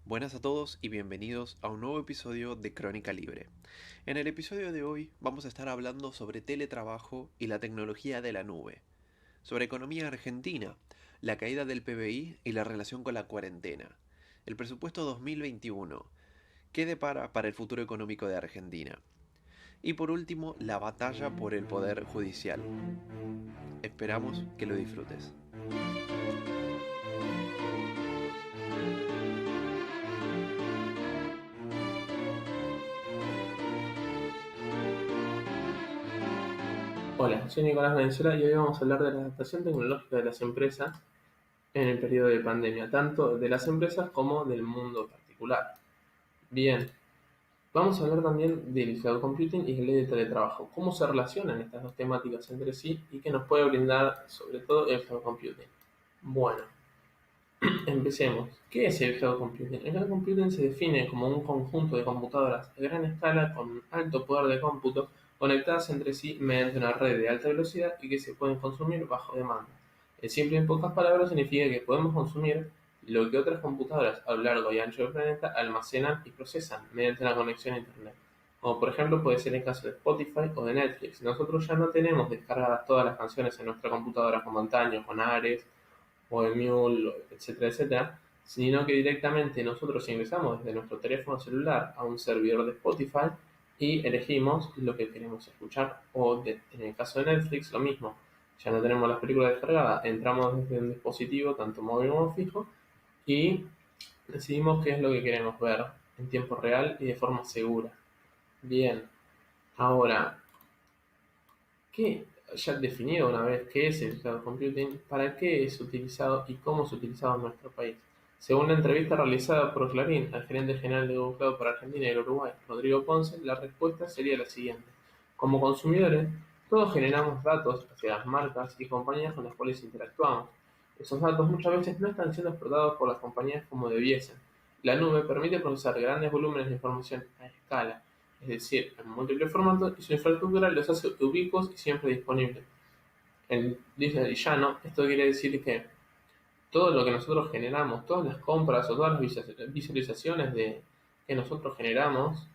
Buenas a todos y bienvenidos a un nuevo episodio de Crónica Libre. En el episodio de hoy vamos a estar hablando sobre teletrabajo y la tecnología de la nube, sobre economía argentina, la caída del PBI y la relación con la cuarentena, el presupuesto 2021, qué depara para el futuro económico de Argentina, y por último la batalla por el poder judicial. Esperamos que lo disfrutes. Hola, soy Nicolás Venezuela y hoy vamos a hablar de la adaptación tecnológica de las empresas en el periodo de pandemia, tanto de las empresas como del mundo particular. Bien, vamos a hablar también del cloud computing y la ley de teletrabajo, cómo se relacionan estas dos temáticas entre sí y qué nos puede brindar sobre todo el cloud computing. Bueno, empecemos. ¿Qué es el cloud computing? El cloud computing se define como un conjunto de computadoras de gran escala con alto poder de cómputo conectadas entre sí mediante una red de alta velocidad y que se pueden consumir bajo demanda. El simple en pocas palabras significa que podemos consumir lo que otras computadoras a lo largo y ancho del planeta almacenan y procesan mediante una conexión a Internet. Como por ejemplo puede ser el caso de Spotify o de Netflix. Nosotros ya no tenemos descargadas todas las canciones en nuestra computadora como antaño, con Ares o el Mule, etcétera, etcétera, sino que directamente nosotros ingresamos desde nuestro teléfono celular a un servidor de Spotify y elegimos lo que queremos escuchar. En el caso de Netflix, lo mismo. Ya no tenemos las películas descargadas, entramos desde un dispositivo, tanto móvil como fijo, y decidimos qué es lo que queremos ver en tiempo real y de forma segura. Bien, ahora, ¿qué? Ya definido una vez qué es el cloud computing, para qué es utilizado y cómo es utilizado en nuestro país. Según la entrevista realizada por Clarín al gerente general de Google Cloud para Argentina y el Uruguay, Rodrigo Ponce, la respuesta sería la siguiente. Como consumidores, todos generamos datos hacia las marcas y compañías con las cuales interactuamos. Esos datos muchas veces no están siendo explotados por las compañías como debiesen. La nube permite procesar grandes volúmenes de información a escala, es decir, en múltiples formatos, y su infraestructura los hace ubicuos y siempre disponibles. En lisa y llano, esto quiere decir que todo lo que nosotros generamos, todas las compras o todas las visualizaciones que nosotros generamos,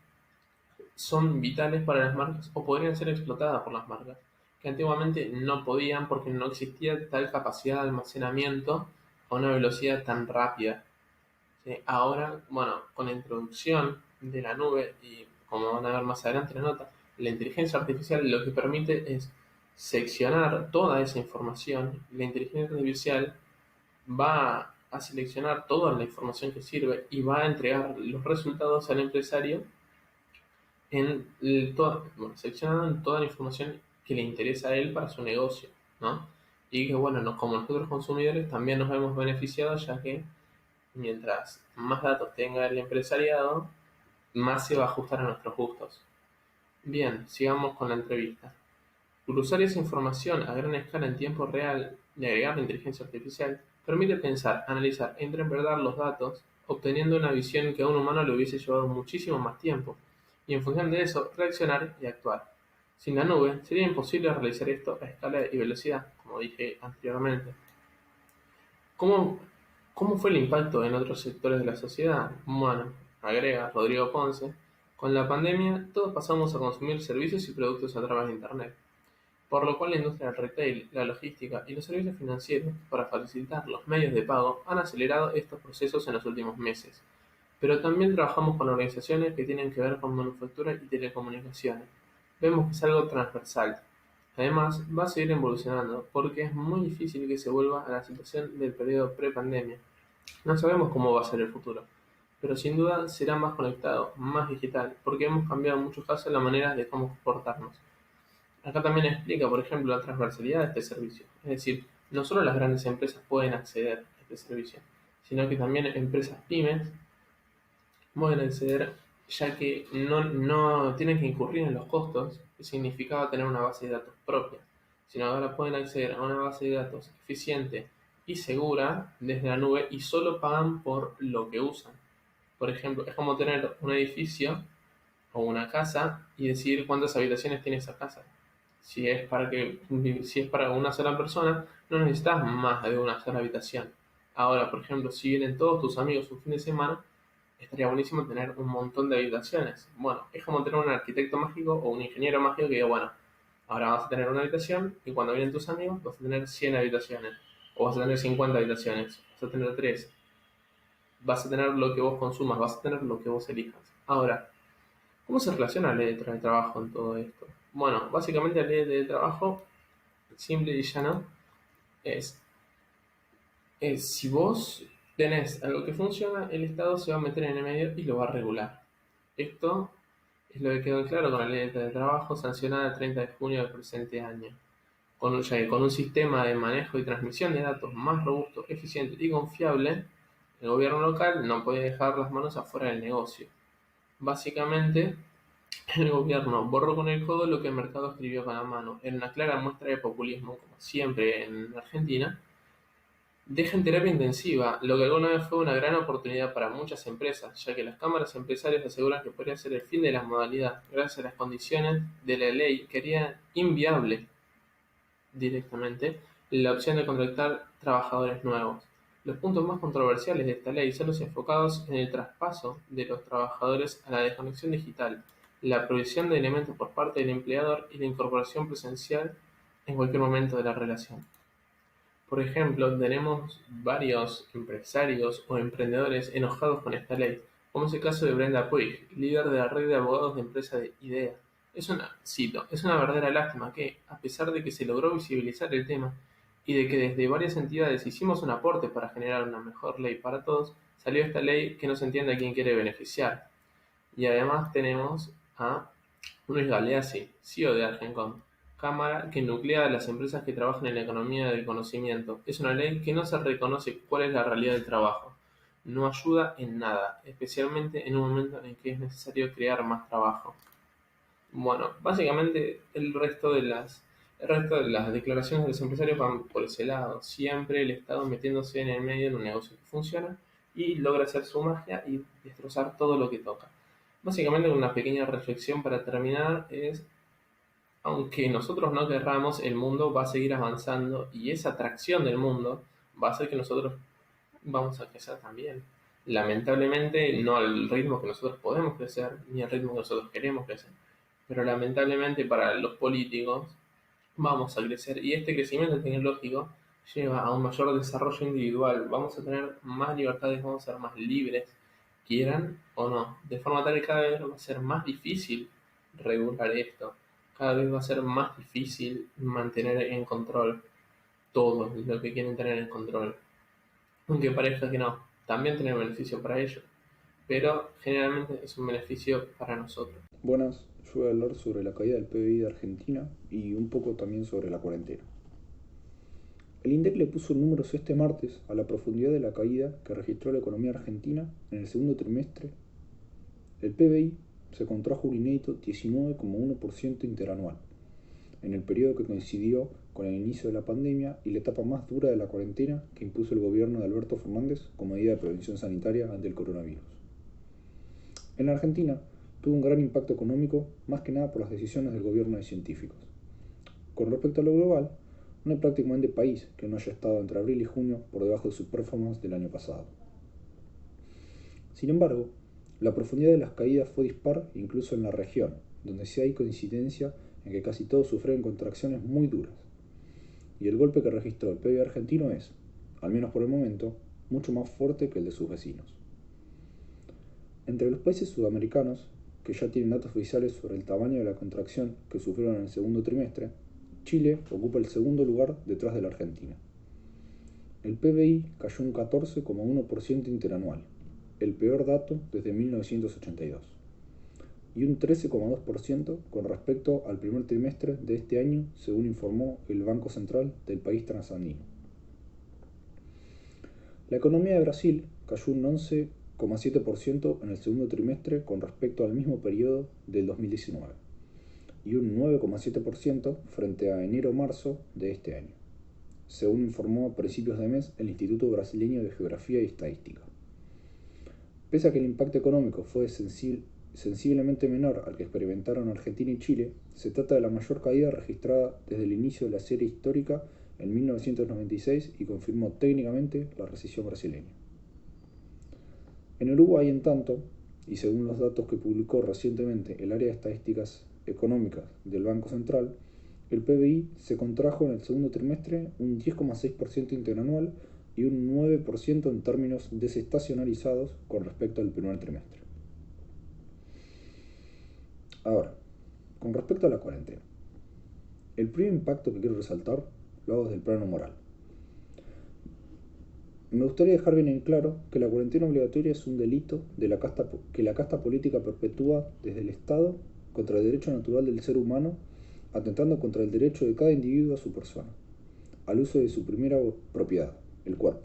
son vitales para las marcas o podrían ser explotadas por las marcas, que antiguamente no podían porque no existía tal capacidad de almacenamiento a una velocidad tan rápida. ¿Sí? Ahora, bueno, con la introducción de la nube y como van a ver más adelante en la nota, la inteligencia artificial lo que permite es seccionar toda esa información. La inteligencia artificial va a seleccionar toda la información que sirve y va a entregar los resultados al empresario seleccionando toda la información que le interesa a él para su negocio, ¿no? Y que bueno, como nosotros consumidores también nos vemos beneficiados ya que mientras más datos tenga el empresariado, más se va a ajustar a nuestros gustos. Bien, sigamos con la entrevista. Cruzar esa información a gran escala en tiempo real y agregar la inteligencia artificial permite pensar, analizar e interpretar los datos, obteniendo una visión que a un humano le hubiese llevado muchísimo más tiempo, y en función de eso, reaccionar y actuar. Sin la nube, sería imposible realizar esto a escala y velocidad, como dije anteriormente. ¿Cómo, cómo fue el impacto en otros sectores de la sociedad? Bueno, agrega Rodrigo Ponce, con la pandemia todos pasamos a consumir servicios y productos a través de Internet, por lo cual la industria del retail, la logística y los servicios financieros, para facilitar los medios de pago, han acelerado estos procesos en los últimos meses. Pero también trabajamos con organizaciones que tienen que ver con manufactura y telecomunicaciones. Vemos que es algo transversal. Además, va a seguir evolucionando porque es muy difícil que se vuelva a la situación del periodo pre-pandemia. No sabemos cómo va a ser el futuro, pero sin duda será más conectado, más digital, porque hemos cambiado en muchos casos la manera de cómo comportarnos. Acá también explica, por ejemplo, la transversalidad de este servicio. Es decir, no solo las grandes empresas pueden acceder a este servicio, sino que también empresas pymes pueden acceder ya que no tienen que incurrir en los costos que significaba tener una base de datos propia, sino ahora pueden acceder a una base de datos eficiente y segura desde la nube y solo pagan por lo que usan. Por ejemplo, es como tener un edificio o una casa y decidir cuántas habitaciones tiene esa casa. Si es para una sola persona, no necesitas más de una sola habitación. Ahora, por ejemplo, si vienen todos tus amigos un fin de semana, estaría buenísimo tener un montón de habitaciones. Bueno, es como tener un arquitecto mágico o un ingeniero mágico que diga, bueno, ahora vas a tener una habitación y cuando vienen tus amigos vas a tener 100 habitaciones. O vas a tener 50 habitaciones, vas a tener 3. Vas a tener lo que vos consumas, vas a tener lo que vos elijas. Ahora, ¿cómo se relaciona la ley de trabajo en todo esto? Bueno, básicamente la ley de trabajo, simple y llano, es, si vos tenés algo que funciona, el Estado se va a meter en el medio y lo va a regular. Esto es lo que quedó en claro con la ley de trabajo sancionada el 30 de junio del presente año. Ya que con un sistema de manejo y transmisión de datos más robusto, eficiente y confiable, el gobierno local no puede dejar las manos afuera del negocio. Básicamente, el gobierno borró con el codo lo que el mercado escribió con la mano. En una clara muestra de populismo, como siempre en Argentina, deja en terapia intensiva, lo que alguna vez fue una gran oportunidad para muchas empresas, ya que las cámaras empresarias aseguran que podría ser el fin de la modalidad, gracias a las condiciones de la ley que harían inviable directamente la opción de contratar trabajadores nuevos. Los puntos más controversiales de esta ley son los enfocados en el traspaso de los trabajadores a la desconexión digital, la provisión de elementos por parte del empleador y la incorporación presencial en cualquier momento de la relación. Por ejemplo, tenemos varios empresarios o emprendedores enojados con esta ley, como es el caso de Brenda Puig, líder de la red de abogados de empresa de IDEA. Es una verdadera lástima que, a pesar de que se logró visibilizar el tema y de que desde varias entidades hicimos un aporte para generar una mejor ley para todos, salió esta ley que no se entiende a quién quiere beneficiar. Y además tenemos a Luis Galeazzi, CEO de Argencom, cámara que nuclea a las empresas que trabajan en la economía del conocimiento. Es una ley que no se reconoce cuál es la realidad del trabajo. No ayuda en nada, especialmente en un momento en que es necesario crear más trabajo. Bueno, básicamente el resto de las declaraciones de los empresarios van por ese lado. Siempre el Estado metiéndose en el medio en un negocio que funciona y logra hacer su magia y destrozar todo lo que toca. Básicamente una pequeña reflexión para terminar es, aunque nosotros no querramos, el mundo va a seguir avanzando y esa atracción del mundo va a hacer que nosotros vamos a crecer también. Lamentablemente no al ritmo que nosotros podemos crecer, ni al ritmo que nosotros queremos crecer. Pero lamentablemente para los políticos vamos a crecer y este crecimiento tecnológico lleva a un mayor desarrollo individual. Vamos a tener más libertades, vamos a ser más libres, quieran o no. De forma tal que cada vez va a ser más difícil regular esto. Cada vez va a ser más difícil mantener en control todo lo que quieren tener en control. Aunque parezca que no, también tiene beneficio para ellos, pero generalmente es un beneficio para nosotros. Buenas, yo voy a hablar sobre la caída del PBI de Argentina y un poco también sobre la cuarentena. El INDEC le puso números este martes a la profundidad de la caída que registró la economía argentina en el segundo trimestre. El PBI se contrajo un inédito 19,1% interanual, en el periodo que coincidió con el inicio de la pandemia y la etapa más dura de la cuarentena que impuso el gobierno de Alberto Fernández como medida de prevención sanitaria ante el coronavirus. En la Argentina tuvo un gran impacto económico, más que nada por las decisiones del gobierno de científicos. Con respecto a lo global, no hay prácticamente país que no haya estado entre abril y junio por debajo de su performance del año pasado. Sin embargo, la profundidad de las caídas fue dispar incluso en la región, donde sí hay coincidencia en que casi todos sufrieron contracciones muy duras. Y el golpe que registró el PIB argentino es, al menos por el momento, mucho más fuerte que el de sus vecinos. Entre los países sudamericanos, que ya tienen datos oficiales sobre el tamaño de la contracción que sufrieron en el segundo trimestre, Chile ocupa el segundo lugar detrás de la Argentina. El PBI cayó un 14,1% interanual, el peor dato desde 1982, y un 13,2% con respecto al primer trimestre de este año, según informó el Banco Central del país transandino. La economía de Brasil cayó un 11,7% en el segundo trimestre con respecto al mismo periodo del 2019 y un 9,7% frente a enero-marzo de este año, según informó a principios de mes el Instituto Brasileño de Geografía y Estadística. Pese a que el impacto económico fue sensiblemente menor al que experimentaron Argentina y Chile, se trata de la mayor caída registrada desde el inicio de la serie histórica en 1996 y confirmó técnicamente la recesión brasileña. En Uruguay, en tanto, y según los datos que publicó recientemente el área de estadísticas económicas del Banco Central, el PBI se contrajo en el segundo trimestre un 10,6% interanual y un 9% en términos desestacionalizados con respecto al primer trimestre. Ahora, con respecto a la cuarentena, el primer impacto que quiero resaltar lo hago desde el plano moral. Me gustaría dejar bien en claro que la cuarentena obligatoria es un delito que la casta política perpetúa desde el Estado contra el derecho natural del ser humano, atentando contra el derecho de cada individuo a su persona, al uso de su primera propiedad, el cuerpo,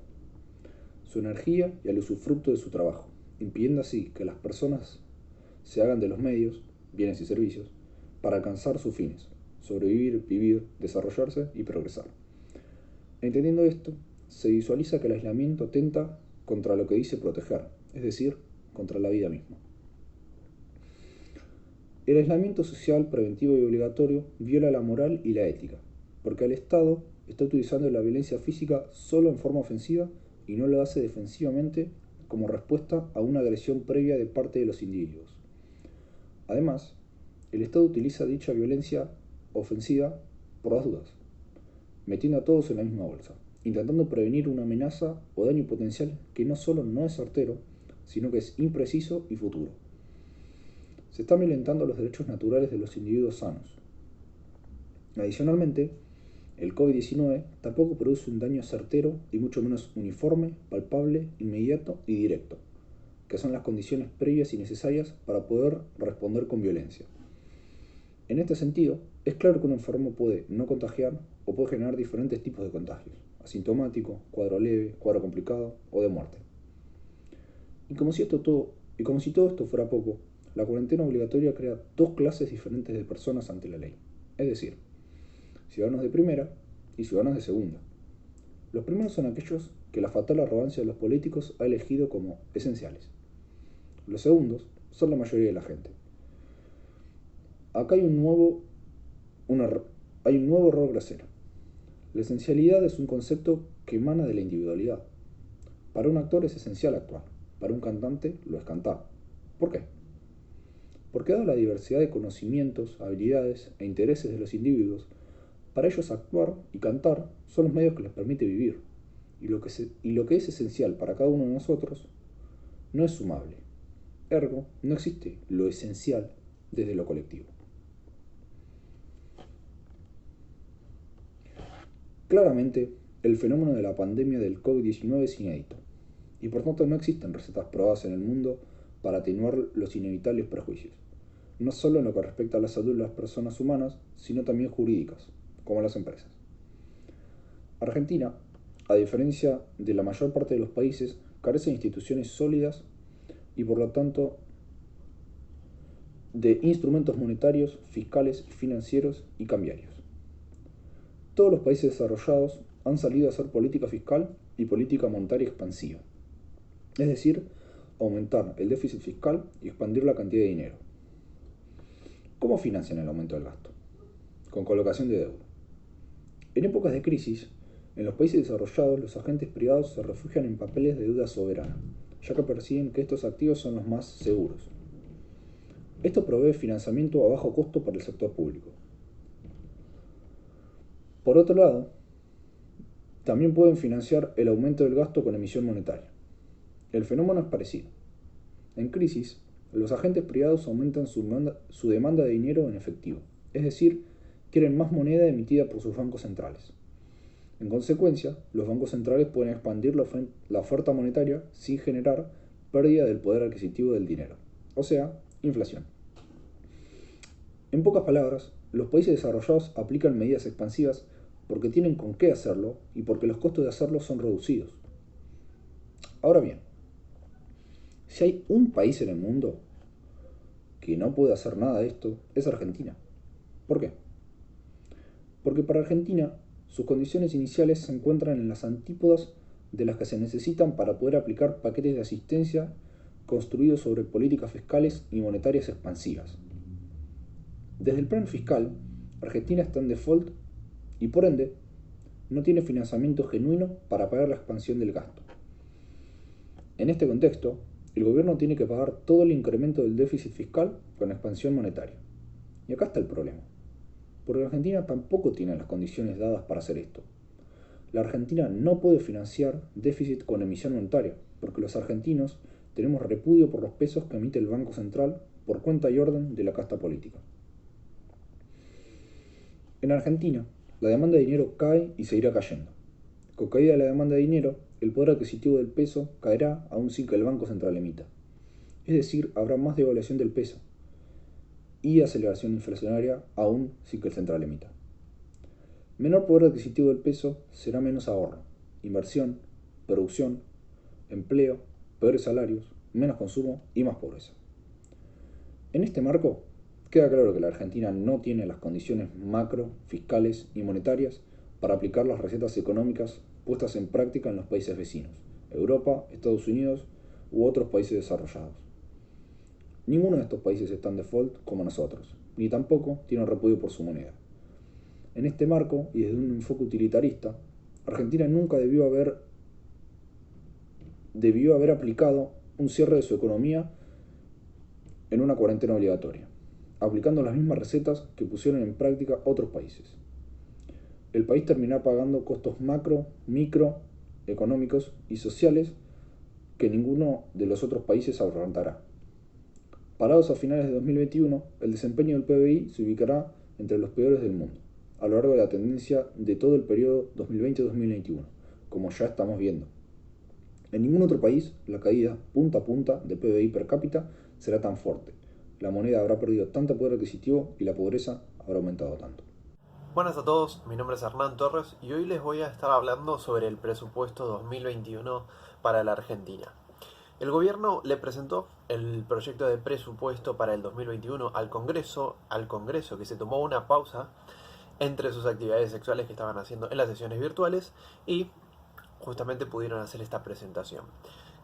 su energía y al usufructo de su trabajo, impidiendo así que las personas se hagan de los medios, bienes y servicios, para alcanzar sus fines, sobrevivir, vivir, desarrollarse y progresar. Entendiendo esto, se visualiza que el aislamiento atenta contra lo que dice proteger, es decir, contra la vida misma. El aislamiento social, preventivo y obligatorio viola la moral y la ética, porque el Estado está utilizando la violencia física solo en forma ofensiva y no lo hace defensivamente como respuesta a una agresión previa de parte de los individuos. Además, el Estado utiliza dicha violencia ofensiva por las dudas, metiendo a todos en la misma bolsa, intentando prevenir una amenaza o daño potencial que no solo no es certero, sino que es impreciso y futuro. Se están violentando los derechos naturales de los individuos sanos. Adicionalmente, el COVID-19 tampoco produce un daño certero y mucho menos uniforme, palpable, inmediato y directo, que son las condiciones previas y necesarias para poder responder con violencia. En este sentido, es claro que un enfermo puede no contagiar o puede generar diferentes tipos de contagios, asintomático, cuadro leve, cuadro complicado o de muerte. Y como si todo esto fuera poco, la cuarentena obligatoria crea dos clases diferentes de personas ante la ley, es decir, ciudadanos de primera y ciudadanos de segunda. Los primeros son aquellos que la fatal arrogancia de los políticos ha elegido como esenciales. Los segundos son la mayoría de la gente. Acá hay un nuevo error grosero. La esencialidad es un concepto que emana de la individualidad. Para un actor es esencial actuar, para un cantante lo es cantar. ¿Por qué? Porque dada la diversidad de conocimientos, habilidades e intereses de los individuos, para ellos actuar y cantar son los medios que les permite vivir, y lo que es esencial para cada uno de nosotros no es sumable. Ergo, no existe lo esencial desde lo colectivo. Claramente, el fenómeno de la pandemia del COVID-19 es inédito, y por tanto no existen recetas probadas en el mundo para atenuar los inevitables prejuicios, no solo en lo que respecta a la salud de las personas humanas, sino también jurídicas, como las empresas. Argentina, a diferencia de la mayor parte de los países, carece de instituciones sólidas y por lo tanto de instrumentos monetarios, fiscales, financieros y cambiarios. Todos los países desarrollados han salido a hacer política fiscal y política monetaria expansiva, es decir, aumentar el déficit fiscal y expandir la cantidad de dinero. ¿Cómo financian el aumento del gasto? Con colocación de deuda. En épocas de crisis, en los países desarrollados los agentes privados se refugian en papeles de deuda soberana, ya que perciben que estos activos son los más seguros. Esto provee financiamiento a bajo costo para el sector público. Por otro lado, también pueden financiar el aumento del gasto con emisión monetaria. El fenómeno es parecido. En crisis, los agentes privados aumentan su demanda de dinero en efectivo, es decir, quieren más moneda emitida por sus bancos centrales. En consecuencia, los bancos centrales pueden expandir la oferta monetaria sin generar pérdida del poder adquisitivo del dinero, o sea, inflación. En pocas palabras, los países desarrollados aplican medidas expansivas porque tienen con qué hacerlo y porque los costos de hacerlo son reducidos. Ahora bien, si hay un país en el mundo que no puede hacer nada de esto, es Argentina. ¿Por qué? Porque para Argentina, sus condiciones iniciales se encuentran en las antípodas de las que se necesitan para poder aplicar paquetes de asistencia construidos sobre políticas fiscales y monetarias expansivas. Desde el plano fiscal, Argentina está en default y por ende no tiene financiamiento genuino para pagar la expansión del gasto. En este contexto, el gobierno tiene que pagar todo el incremento del déficit fiscal con expansión monetaria. Y acá está el problema, porque la Argentina tampoco tiene las condiciones dadas para hacer esto. La Argentina no puede financiar déficit con emisión monetaria, porque los argentinos tenemos repudio por los pesos que emite el Banco Central por cuenta y orden de la casta política. En Argentina, la demanda de dinero cae y seguirá cayendo. Con caída de la demanda de dinero, el poder adquisitivo del peso caerá aún sin que el Banco Central emita. Es decir, habrá más devaluación del peso y aceleración inflacionaria aún sin que el central emita. Menor poder adquisitivo del peso será menos ahorro, inversión, producción, empleo, peores salarios, menos consumo y más pobreza. En este marco, queda claro que la Argentina no tiene las condiciones macro, fiscales y monetarias para aplicar las recetas económicas puestas en práctica en los países vecinos, Europa, Estados Unidos u otros países desarrollados. Ninguno de estos países está en default como nosotros, ni tampoco tiene repudio por su moneda. En este marco, y desde un enfoque utilitarista, Argentina nunca debió haber aplicado un cierre de su economía en una cuarentena obligatoria, aplicando las mismas recetas que pusieron en práctica otros países. El país terminará pagando costos macro, micro, económicos y sociales que ninguno de los otros países afrontará. Parados a finales de 2021, el desempeño del PBI se ubicará entre los peores del mundo, a lo largo de la tendencia de todo el periodo 2020-2021, como ya estamos viendo. En ningún otro país la caída punta a punta de PBI per cápita será tan fuerte, la moneda habrá perdido tanto poder adquisitivo y la pobreza habrá aumentado tanto. Buenas a todos, mi nombre es Hernán Torres y hoy les voy a estar hablando sobre el presupuesto 2021 para la Argentina. El gobierno le presentó el proyecto de presupuesto para el 2021 al Congreso que se tomó una pausa entre sus actividades sexuales que estaban haciendo en las sesiones virtuales y justamente pudieron hacer esta presentación.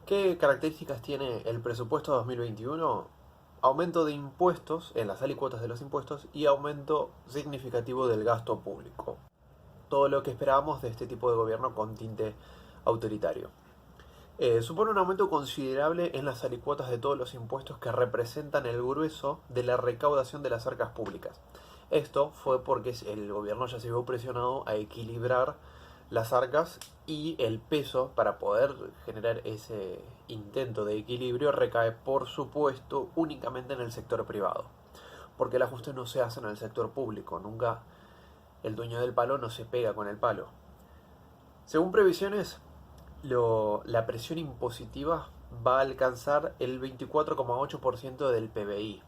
¿Qué características tiene el presupuesto 2021? Aumento de impuestos en las alícuotas de los impuestos y aumento significativo del gasto público. Todo lo que esperábamos de este tipo de gobierno con tinte autoritario. Supone un aumento considerable en las alícuotas de todos los impuestos que representan el grueso de la recaudación de las arcas públicas. Esto fue porque el gobierno ya se vio presionado a equilibrar las arcas y el peso para poder generar ese intento de equilibrio recae, por supuesto, únicamente en el sector privado. Porque el ajuste no se hace en el sector público, nunca el dueño del palo no se pega con el palo. Según previsiones, la presión impositiva va a alcanzar el 24,8% del PBI.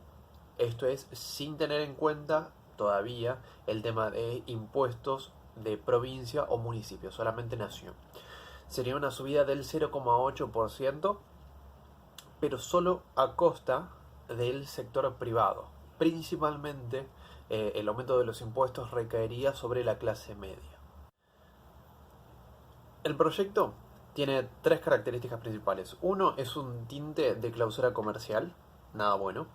Esto es sin tener en cuenta todavía el tema de impuestos de provincia o municipio, solamente nación. Sería una subida del 0,8%, pero solo a costa del sector privado. Principalmente el aumento de los impuestos recaería sobre la clase media. El proyecto tiene tres características principales. Uno es un tinte de clausura comercial, nada bueno.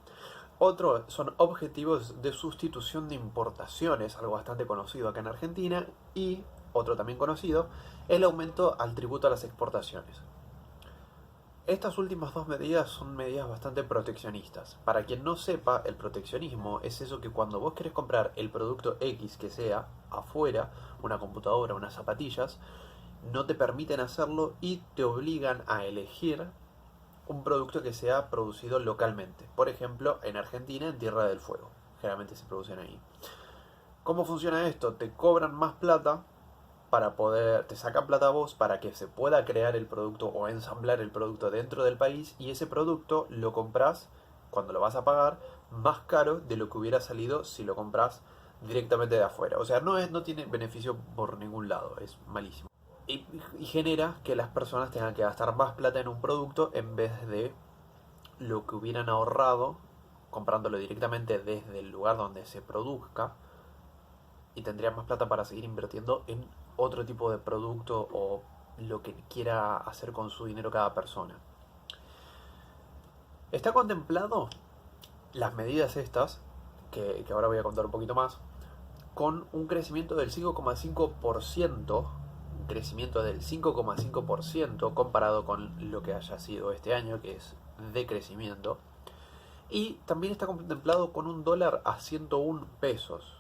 Otro son objetivos de sustitución de importaciones, algo bastante conocido acá en Argentina. Y otro también conocido, el aumento al tributo a las exportaciones. Estas últimas dos medidas son medidas bastante proteccionistas. Para quien no sepa, el proteccionismo es eso que cuando vos querés comprar el producto X que sea afuera, una computadora, unas zapatillas, no te permiten hacerlo y te obligan a elegir un producto que sea producido localmente. Por ejemplo, en Argentina, en Tierra del Fuego. Generalmente se producen ahí. ¿Cómo funciona esto? Te cobran más plata te sacan plata a vos para que se pueda crear el producto o ensamblar el producto dentro del país, y ese producto lo compras cuando lo vas a pagar más caro de lo que hubiera salido si lo compras directamente de afuera. O sea, no tiene beneficio por ningún lado, es malísimo. Y genera que las personas tengan que gastar más plata en un producto en vez de lo que hubieran ahorrado comprándolo directamente desde el lugar donde se produzca, y tendrían más plata para seguir invirtiendo en otro tipo de producto o lo que quiera hacer con su dinero cada persona. Está contemplado las medidas estas, que ahora voy a contar un poquito más, con un crecimiento del 5,5%, crecimiento del 5,5% comparado con lo que haya sido este año, que es de crecimiento. Y también está contemplado con un dólar a 101 pesos.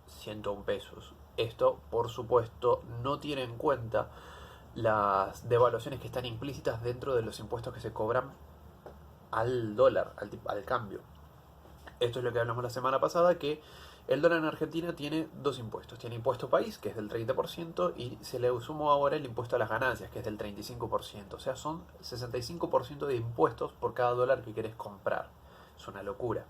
101 pesos. Esto, por supuesto, no tiene en cuenta las devaluaciones que están implícitas dentro de los impuestos que se cobran al dólar, al cambio. Esto es lo que hablamos la semana pasada, que el dólar en Argentina tiene dos impuestos. Tiene impuesto país, que es del 30%, y se le sumó ahora el impuesto a las ganancias, que es del 35%. O sea, son 65% de impuestos por cada dólar que querés comprar. Es una locura.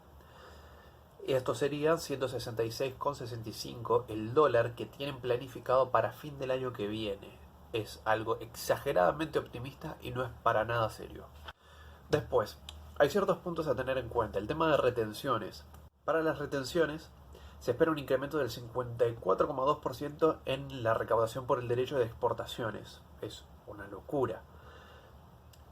Y esto sería 166,65 el dólar que tienen planificado para fin del año que viene. Es algo exageradamente optimista y no es para nada serio. Después, hay ciertos puntos a tener en cuenta. El tema de retenciones. Para las retenciones se espera un incremento del 54,2% en la recaudación por el derecho de exportaciones. Es una locura.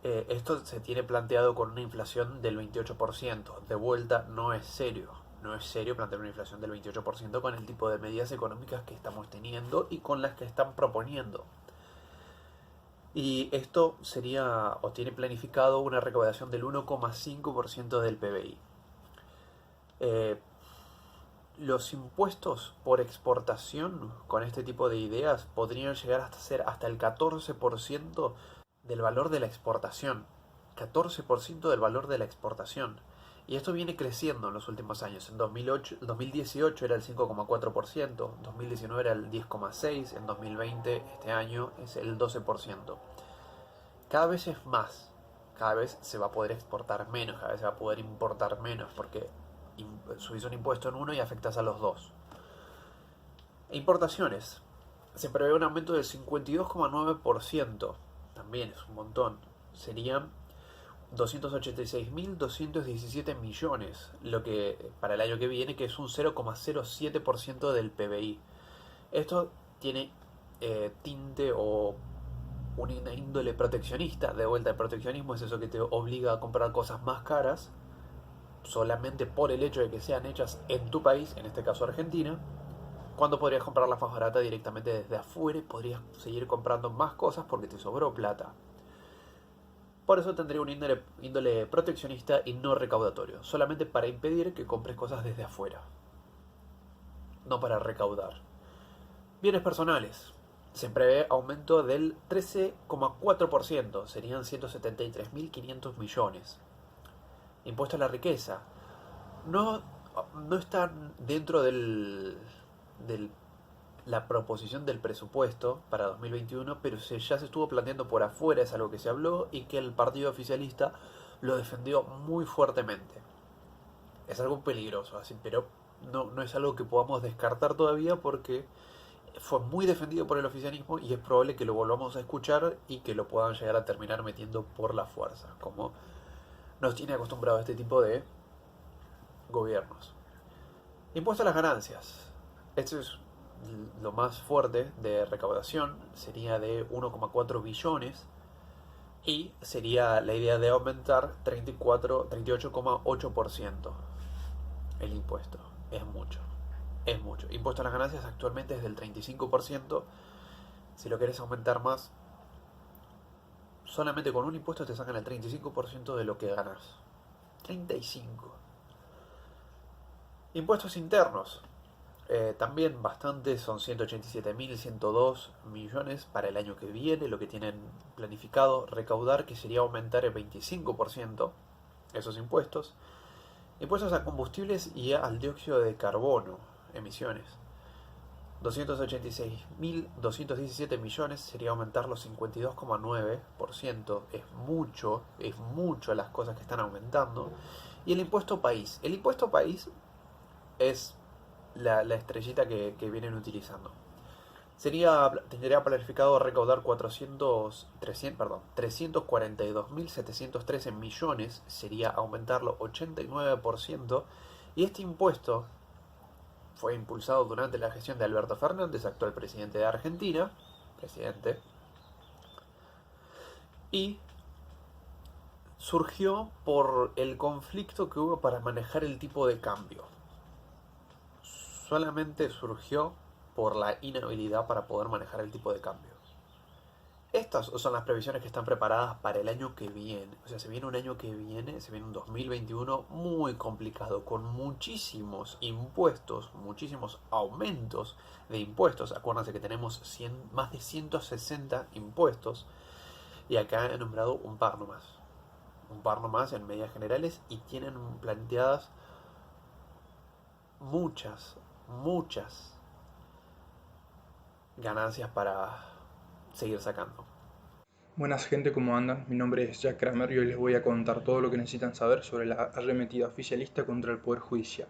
Esto se tiene planteado con una inflación del 28%. De vuelta, no es serio. No es serio plantear una inflación del 28% con el tipo de medidas económicas que estamos teniendo y con las que están proponiendo. Y esto sería, o tiene planificado, una recaudación del 1,5% del PBI. Los impuestos por exportación con este tipo de ideas podrían llegar hasta ser hasta el 14% del valor de la exportación. 14% del valor de la exportación. Y esto viene creciendo en los últimos años. En 2018 era el 5,4%, 2019 era el 10,6%, en 2020, este año, es el 12%. Cada vez es más. Cada vez se va a poder exportar menos, cada vez se va a poder importar menos, porque subís un impuesto en uno y afectas a los dos. Importaciones. Se prevé un aumento del 52,9%. También es un montón. Serían 286.217 millones, lo que para el año que viene, que es un 0,07% del PBI. Esto tiene tinte o una índole proteccionista. De vuelta, el proteccionismo es eso que te obliga a comprar cosas más caras solamente por el hecho de que sean hechas en tu país, en este caso Argentina, cuando podrías comprarlas más barata directamente desde afuera y podrías seguir comprando más cosas porque te sobró plata. Por eso tendría un índole proteccionista y no recaudatorio, solamente para impedir que compres cosas desde afuera, no para recaudar. Bienes personales. Se prevé aumento del 13,4%, serían 173.500 millones. Impuesto a la riqueza. No está dentro de la proposición del presupuesto para 2021, pero ya se estuvo planteando por afuera, es algo que se habló y que el partido oficialista lo defendió muy fuertemente. Es algo peligroso, así, pero no es algo que podamos descartar todavía porque fue muy defendido por el oficialismo y es probable que lo volvamos a escuchar y que lo puedan llegar a terminar metiendo por la fuerza, como nos tiene acostumbrado a este tipo de gobiernos. Impuesto a las ganancias. Esto es lo más fuerte de recaudación, sería de 1,4 billones y sería la idea de aumentar 38,8% el impuesto. Es mucho. Impuesto a las ganancias actualmente es del 35%. Si lo querés aumentar más, solamente con un impuesto te sacan el 35% de lo que ganas. 35%. Impuestos internos. También bastante, son 187.102 millones para el año que viene, lo que tienen planificado recaudar, que sería aumentar el 25% esos impuestos. Impuestos a combustibles y al dióxido de carbono, emisiones. 286.217 millones sería aumentar los 52,9%. Es mucho las cosas que están aumentando. Y el impuesto país. El impuesto país es la estrellita que vienen utilizando. Tendría planificado recaudar 342.713 millones, sería aumentarlo 89%, y este impuesto fue impulsado durante la gestión de Alberto Fernández, actual presidente de Argentina, y surgió por el conflicto que hubo para manejar el tipo de cambio. Solamente surgió por la inhabilidad para poder manejar el tipo de cambio. Estas son las previsiones que están preparadas para el año que viene. O sea, se viene un año que viene, se viene un 2021 muy complicado, con muchísimos impuestos, muchísimos aumentos de impuestos. Acuérdense que tenemos más de 160 impuestos y acá he nombrado un par nomás. Un par nomás en medidas generales y tienen planteadas muchas ganancias para seguir sacando. Buenas gente, ¿cómo andan? Mi nombre es Jack Kramer y hoy les voy a contar todo lo que necesitan saber sobre la arremetida oficialista contra el Poder Judicial.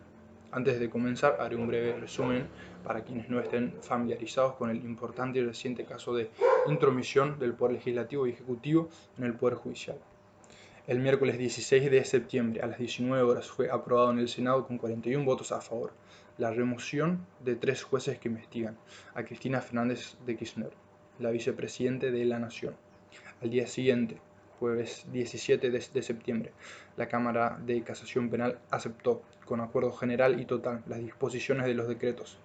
Antes de comenzar, haré un breve resumen para quienes no estén familiarizados con el importante y reciente caso de intromisión del Poder Legislativo y Ejecutivo en el Poder Judicial. El miércoles 16 de septiembre a las 19 horas fue aprobado en el Senado con 41 votos a favor la remoción de 3 jueces que investigan a Cristina Fernández de Kirchner, la vicepresidente de la Nación. Al día siguiente, jueves 17 de septiembre, la Cámara de Casación Penal aceptó, con acuerdo general y total, las disposiciones de los decretos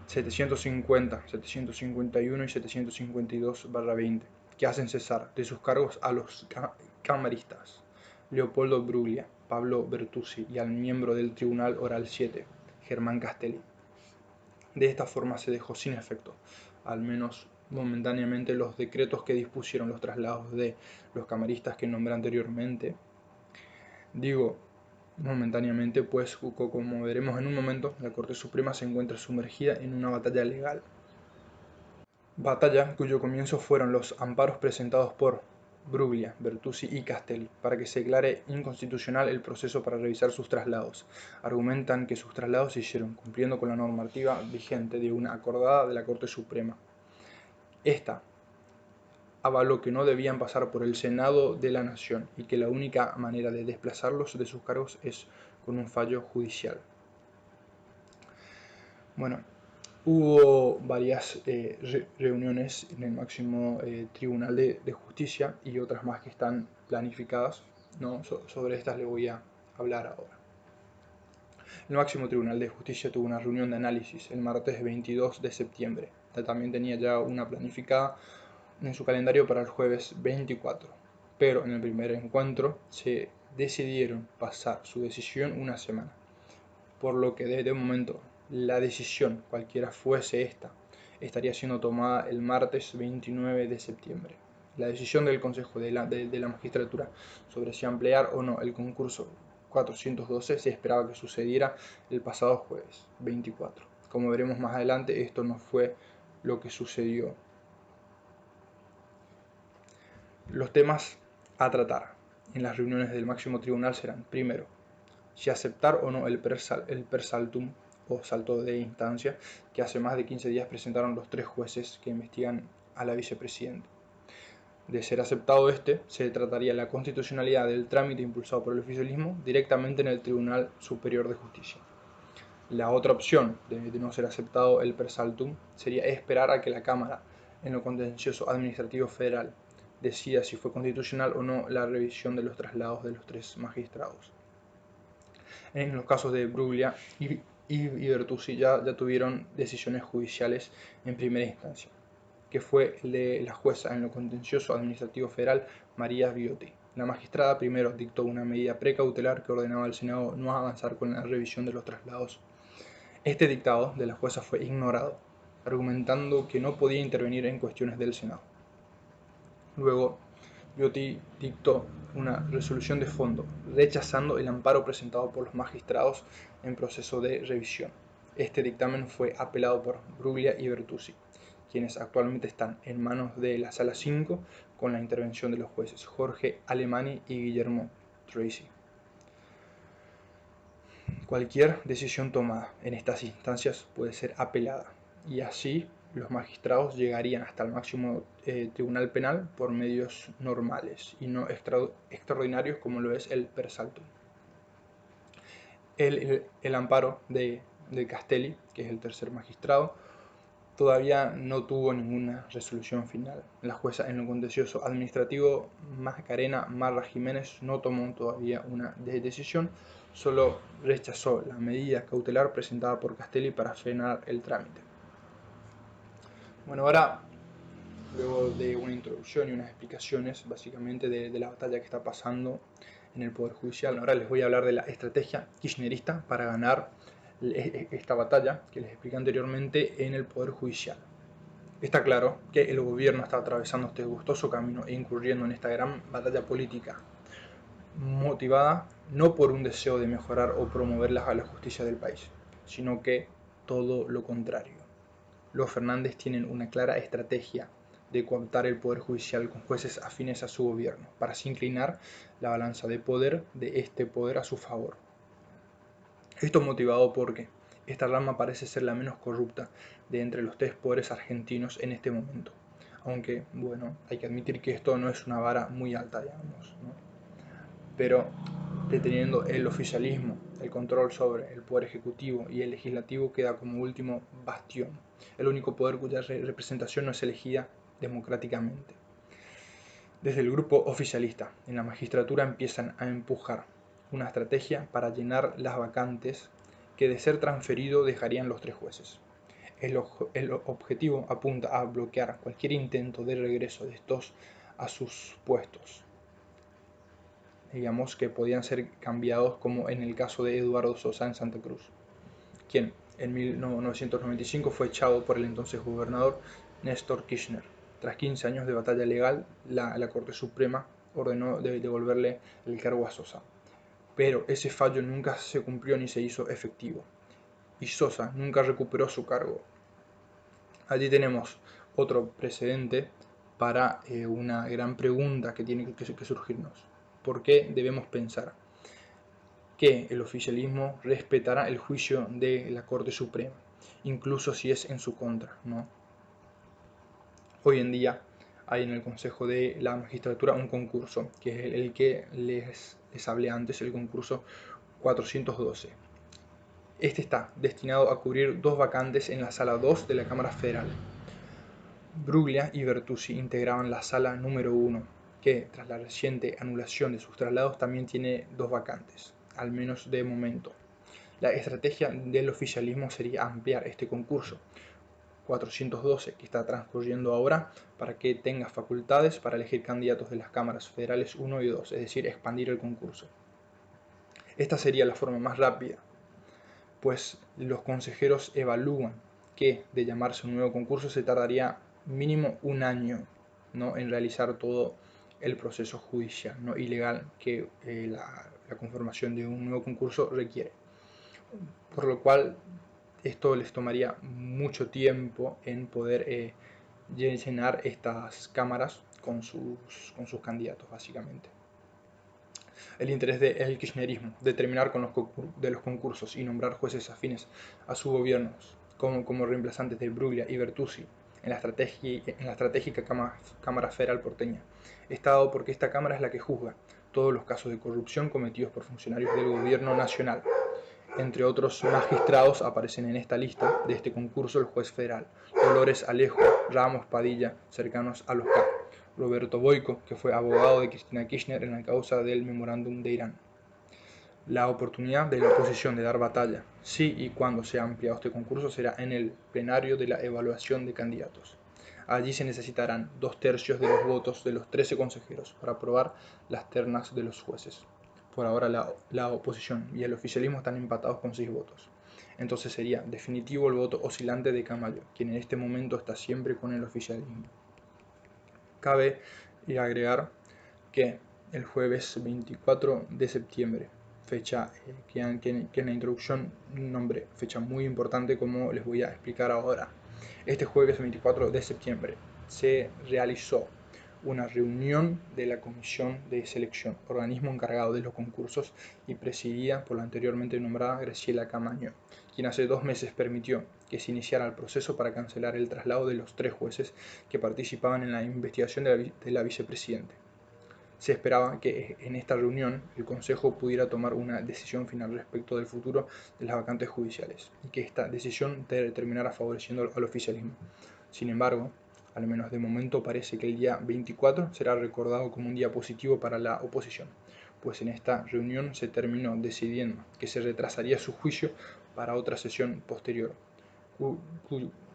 750, 751 y 752/20, que hacen cesar de sus cargos a los camaristas Leopoldo Bruglia, Pablo Bertuzzi y al miembro del Tribunal Oral 7, Germán Castelli. De esta forma se dejó sin efecto, al menos momentáneamente, los decretos que dispusieron los traslados de los camaristas que nombré anteriormente. Digo momentáneamente, pues como veremos en un momento, la Corte Suprema se encuentra sumergida en una batalla legal. Batalla cuyo comienzo fueron los amparos presentados por Bruglia, Bertuzzi y Castelli para que se declare inconstitucional el proceso para revisar sus traslados. Argumentan que sus traslados se hicieron cumpliendo con la normativa vigente de una acordada de la Corte Suprema. Esta avaló que no debían pasar por el Senado de la Nación y que la única manera de desplazarlos de sus cargos es con un fallo judicial. Bueno, hubo varias reuniones en el máximo Tribunal de Justicia y otras más que están planificadas, ¿no? Sobre estas les voy a hablar ahora. El máximo Tribunal de Justicia tuvo una reunión de análisis el martes 22 de septiembre. También tenía ya una planificada en su calendario para el jueves 24, pero en el primer encuentro se decidieron pasar su decisión una semana, por lo que desde un momento la decisión, cualquiera fuese esta, estaría siendo tomada el martes 29 de septiembre. La decisión del Consejo de la Magistratura sobre si ampliar o no el concurso 412 se esperaba que sucediera el pasado jueves 24. Como veremos más adelante, esto no fue lo que sucedió. Los temas a tratar en las reuniones del máximo tribunal serán, primero, si aceptar o no el per saltum o salto de instancia que hace más de 15 días presentaron los 3 jueces que investigan a la vicepresidenta. De ser aceptado se trataría la constitucionalidad del trámite impulsado por el oficialismo directamente en el Tribunal Superior de Justicia. La otra opción de no ser aceptado el per saltum sería esperar a que la Cámara, en lo contencioso administrativo federal, decida si fue constitucional o no la revisión de los traslados de los 3 magistrados. En los casos de Bruglia y Bertuzzi ya tuvieron decisiones judiciales en primera instancia, que fue el de la jueza en lo contencioso administrativo federal María Viotti. La magistrada primero dictó una medida precautelar que ordenaba al Senado no avanzar con la revisión de los traslados. Este dictado de la jueza fue ignorado, argumentando que no podía intervenir en cuestiones del Senado. Luego, Viotti dictó una resolución de fondo, rechazando el amparo presentado por los magistrados en proceso de revisión. Este dictamen fue apelado por Bruglia y Bertuzzi, quienes actualmente están en manos de la Sala 5 con la intervención de los jueces Jorge Alemani y Guillermo Tracy. Cualquier decisión tomada en estas instancias puede ser apelada, y así los magistrados llegarían hasta el máximo tribunal penal por medios normales y no extraordinarios como lo es el per saltum. El amparo de Castelli, que es el tercer magistrado, todavía no tuvo ninguna resolución final. La jueza en lo contencioso administrativo Macarena Marra Jiménez no tomó todavía una decisión, solo rechazó la medida cautelar presentada por Castelli para frenar el trámite. Bueno, ahora luego de una introducción y unas explicaciones básicamente de la batalla que está pasando en el Poder Judicial. Ahora les voy a hablar de la estrategia kirchnerista para ganar esta batalla que les expliqué anteriormente en el Poder Judicial. Está claro que el gobierno está atravesando este gustoso camino e incurriendo en esta gran batalla política, motivada no por un deseo de mejorar o promover la justicia del país, sino que todo lo contrario. Los Fernández tienen una clara estrategia de cooptar el poder judicial con jueces afines a su gobierno, para así inclinar la balanza de poder de este poder a su favor. Esto motivado porque esta rama parece ser la menos corrupta de entre los tres poderes argentinos en este momento. Aunque, bueno, hay que admitir que esto no es una vara muy alta, digamos, ¿no? Pero deteniendo el oficialismo, el control sobre el poder ejecutivo y el legislativo queda como último bastión, el único poder cuya representación no es elegida democráticamente. Desde el grupo oficialista en la magistratura empiezan a empujar una estrategia para llenar las vacantes que de ser transferido dejarían los tres jueces. El objetivo apunta a bloquear cualquier intento de regreso de estos a sus puestos, digamos que podían ser cambiados, como en el caso de Eduardo Sosa en Santa Cruz, quien en 1995 fue echado por el entonces gobernador Néstor Kirchner. Tras 15 años de batalla legal, la Corte Suprema ordenó devolverle el cargo a Sosa. Pero ese fallo nunca se cumplió ni se hizo efectivo, y Sosa nunca recuperó su cargo. Allí tenemos otro precedente para una gran pregunta que tiene que surgirnos. ¿Por qué debemos pensar que el oficialismo respetará el juicio de la Corte Suprema, incluso si es en su contra, ¿no? Hoy en día hay en el Consejo de la Magistratura un concurso, que es el que les hablé antes, el concurso 412. Este está destinado a cubrir dos vacantes en la Sala 2 de la Cámara Federal. Bruglia y Bertuzzi integraban la Sala número 1, que tras la reciente anulación de sus traslados también tiene dos vacantes, al menos de momento. La estrategia del oficialismo sería ampliar este concurso 412 que está transcurriendo ahora para que tenga facultades para elegir candidatos de las cámaras federales 1 y 2, es decir, expandir el concurso. Esta sería la forma más rápida, pues los consejeros evalúan que de llamarse un nuevo concurso se tardaría mínimo un año, ¿no?, en realizar todo el proceso judicial, ¿no?, y legal que la conformación de un nuevo concurso requiere. Por lo cual esto les tomaría mucho tiempo en poder llenar estas cámaras con sus candidatos, básicamente. El interés del kirchnerismo de terminar con los concursos y nombrar jueces afines a sus gobiernos como reemplazantes de Bruglia y Bertuzzi en la estratégica Cámara Federal porteña está dado porque esta Cámara es la que juzga todos los casos de corrupción cometidos por funcionarios del gobierno nacional. Entre otros magistrados aparecen en esta lista de este concurso el juez federal Dolores Alejo Ramos Padilla, cercanos a los K, Roberto Boico, que fue abogado de Cristina Kirchner en la causa del memorándum de Irán. La oportunidad de la oposición de dar batalla, si y cuando sea ampliado este concurso, será en el plenario de la evaluación de candidatos. Allí se necesitarán 2/3 de los votos de los 13 consejeros para aprobar las ternas de los jueces. Por ahora la oposición y el oficialismo están empatados con 6 votos. Entonces sería definitivo el voto oscilante de Camayo, quien en este momento está siempre con el oficialismo. Cabe agregar que el jueves 24 de septiembre, fecha que en la introducción nombré, fecha muy importante como les voy a explicar ahora. Este jueves 24 de septiembre se realizó una reunión de la Comisión de Selección, organismo encargado de los concursos y presidida por la anteriormente nombrada Graciela Camaño, quien hace 2 meses permitió que se iniciara el proceso para cancelar el traslado de los 3 jueces que participaban en la investigación de la vicepresidenta. Se esperaba que en esta reunión el Consejo pudiera tomar una decisión final respecto del futuro de las vacantes judiciales y que esta decisión terminara favoreciendo al oficialismo. Sin embargo, al menos de momento parece que el día 24 será recordado como un día positivo para la oposición, pues en esta reunión se terminó decidiendo que se retrasaría su juicio para otra sesión posterior,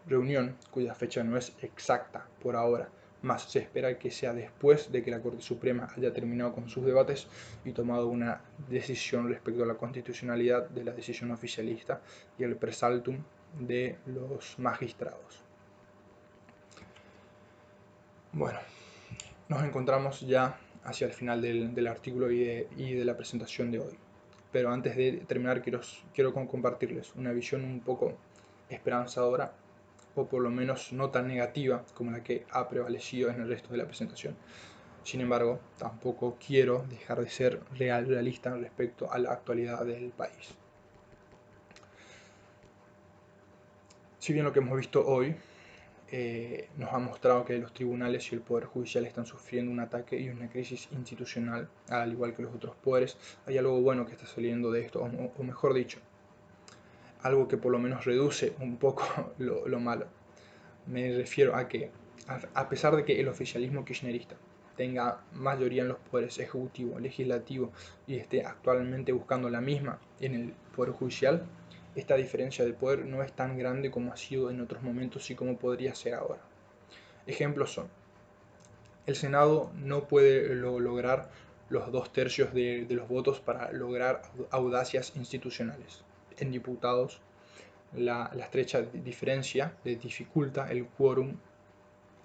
reunión cuya fecha no es exacta por ahora, más se espera que sea después de que la Corte Suprema haya terminado con sus debates y tomado una decisión respecto a la constitucionalidad de la decisión oficialista y el per saltum de los magistrados. Bueno, nos encontramos ya hacia el final del artículo y de la presentación de hoy. Pero antes de terminar quiero compartirles una visión un poco esperanzadora, o por lo menos no tan negativa como la que ha prevalecido en el resto de la presentación. Sin embargo, tampoco quiero dejar de ser realista respecto a la actualidad del país. Si bien lo que hemos visto hoy nos ha mostrado que los tribunales y el Poder Judicial están sufriendo un ataque y una crisis institucional, al igual que los otros poderes, hay algo bueno que está saliendo de esto, o mejor dicho, algo que por lo menos reduce un poco lo malo. Me refiero a que, a pesar de que el oficialismo kirchnerista tenga mayoría en los poderes ejecutivo, legislativo y esté actualmente buscando la misma en el Poder Judicial, esta diferencia de poder no es tan grande como ha sido en otros momentos y como podría ser ahora. Ejemplos son: el Senado no puede lograr los 2/3 de los votos para lograr audacias institucionales. En diputados, la estrecha diferencia le dificulta el quórum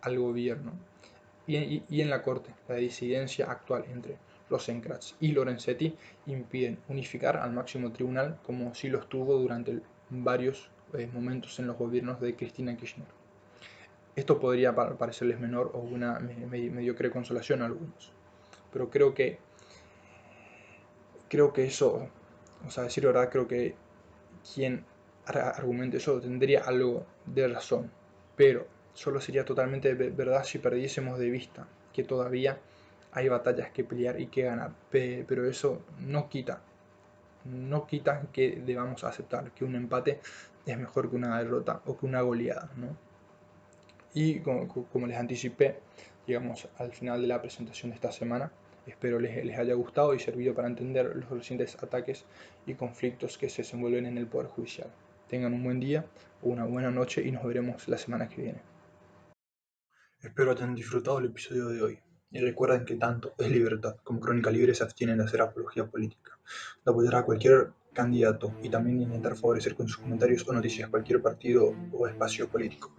al gobierno. Y en la Corte, la disidencia actual entre Rosencrantz y Lorenzetti impiden unificar al máximo tribunal como sí lo estuvo durante varios momentos en los gobiernos de Cristina Kirchner. Esto podría parecerles menor o una mediocre consolación a algunos, pero creo que eso, o sea, a decir verdad, creo que quien argumente eso tendría algo de razón, pero solo sería totalmente verdad si perdiésemos de vista que todavía hay batallas que pelear y que ganar, pero eso no quita que debamos aceptar que un empate es mejor que una derrota o que una goleada, ¿no? Y como les anticipé, llegamos al final de la presentación de esta semana. Espero les haya gustado y servido para entender los recientes ataques y conflictos que se desenvuelven en el Poder Judicial. Tengan un buen día o una buena noche y nos veremos la semana que viene. Espero hayan disfrutado el episodio de hoy. Y recuerden que tanto Es Libertad como Crónica Libre se abstienen de hacer apología política, de apoyar a cualquier candidato y también de intentar favorecer con sus comentarios o noticias cualquier partido o espacio político.